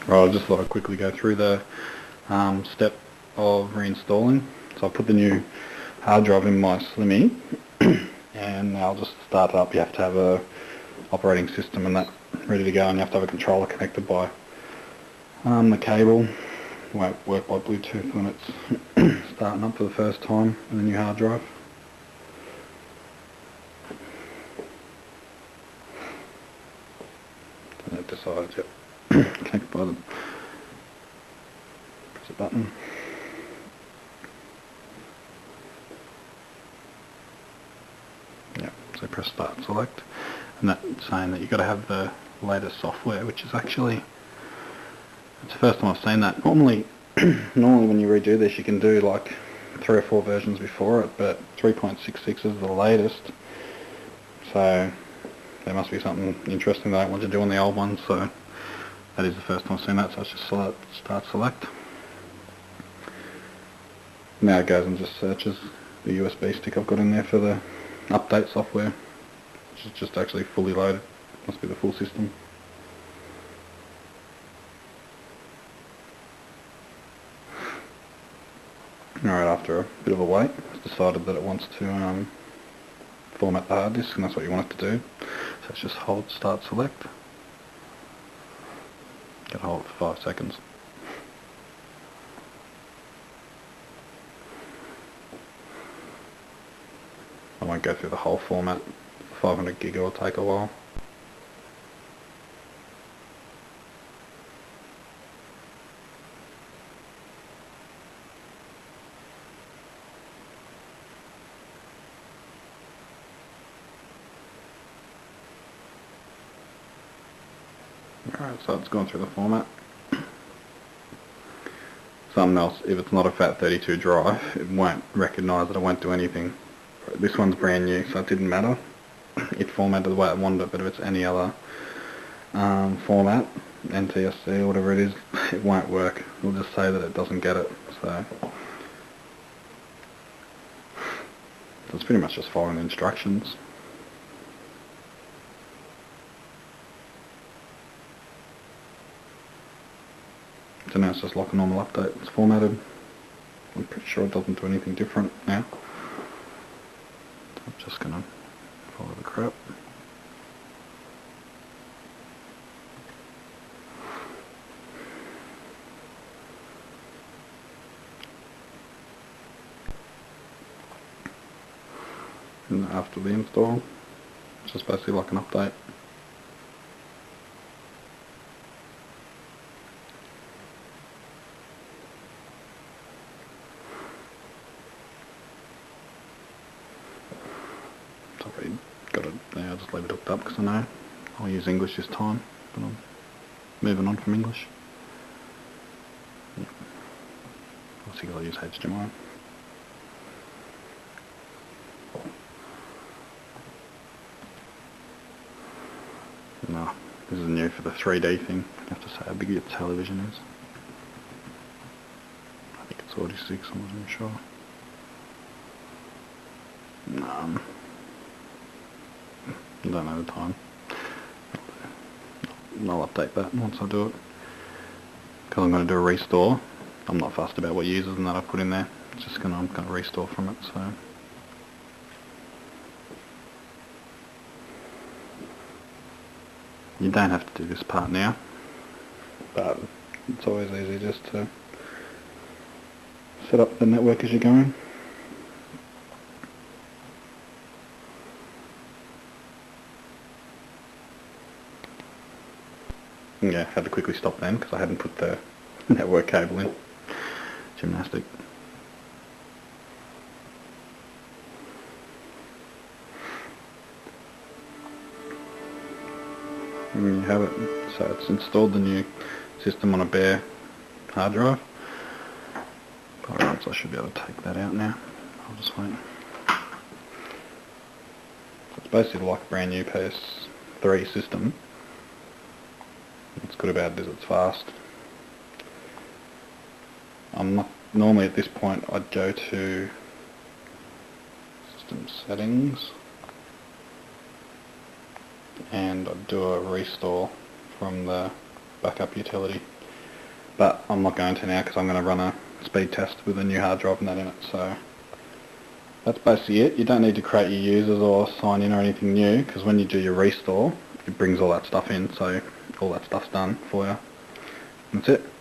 Right, I just thought I'd quickly go through the step of reinstalling. So I've put the new hard drive in my Slimmy and I'll just start it up. You have to have a operating system and that ready to go, and you have to have a controller connected by the cable. It won't work by Bluetooth when it's starting up for the first time in the new hard drive. And it decides, yep, connect by the press a button. Yep, so press start and select, and that's saying that you've got to have the latest software, which is actually, it's the first time I've seen that. Normally when you redo this you can do like 3 or 4 versions before it, but 3.66 is the latest, so there must be something interesting that I don't want to do on the old one, so that is the first time I've seen that. So it's just start select. Now it goes and just searches the USB stick I've got in there for the update software, which is just actually fully loaded. Must be the full system. Alright, after a bit of a wait, it's decided that it wants to format the hard disk, and that's what you want it to do. So let's just hold start select. Gotta hold it for 5 seconds. I won't go through the whole format. 500 gig will take a while. Alright, so it's gone through the format. Something else, if it's not a FAT32 drive, it won't recognise it, it won't do anything. This one's brand new, so it didn't matter. It formatted the way it wanted it, but if it's any other format, NTSC or whatever it is, it won't work. It'll just say that it doesn't get it. So it's pretty much just following the instructions. So now it's just like a normal update. It's formatted. I'm pretty sure it doesn't do anything different now. I'm just going to follow the crap. And after the install, it's just basically like an update. I've already got it there. I'll just leave it hooked up because I know I'll use English this time, but I'm moving on from English. Yep. I think I'll use HDMI. No, this is new for the 3D thing. You have to say how big your television is. I think it's 46, I wasn't sure. I don't know the time. I'll update that once I do it. Because I'm going to do a restore. I'm not fussed about what users and that I put in there. It's just I'm going to restore from it. So you don't have to do this part now, but it's always easy just to set up the network as you're going. Yeah, had to quickly stop then because I hadn't put the network cable in. Gymnastic. And you have it. So it's installed the new system on a bare hard drive. Alright, so I should be able to take that out now. I'll just wait. It's basically like a brand new PS3 system. What's good about it is it's fast. I'm not normally at this point I'd go to system settings and I'd do a restore from the backup utility. but I'm not going to now because I'm going to run a speed test with a new hard drive and that in it. So that's basically it. You don't need to create your users or sign in or anything new, because when you do your restore, it brings all that stuff in, so all that stuff's done for you. That's it.